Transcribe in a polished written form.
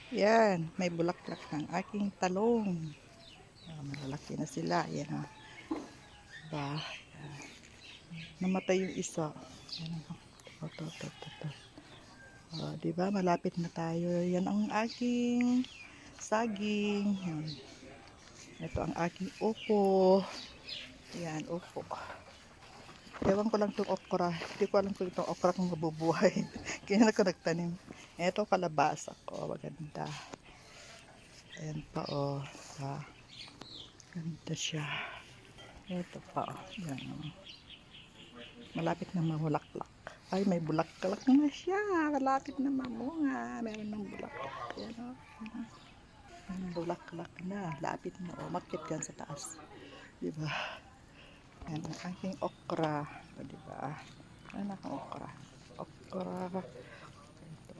Yan, may bulaklak ng aking talong. Malalaki na sila. Yan o. Diba? Yan. Namatay yung isa. Yan o. Ito. Diba? Malapit na tayo. Yan ang aking saging. Yan. Ito ang aking upo. Yan, upo. Ewan ko lang itong okra. Hindi ko alam kung itong okra kung mabubuhay. Kaya na ko nagtanim. Ito kalabasa ko. Maganda. Ayan pa o. Ganda siya. Ito pa o. Yan o. Malapit na mamulaklak. Ay, may bulaklak na siya. Malapit na mamunga. Meron ng bulaklak. Yan o. May bulaklak na. Lapit na o. Makit yan sa taas. Diba? Yan ang aking okra. O, diba? Ano akong okra? Okra. Ito.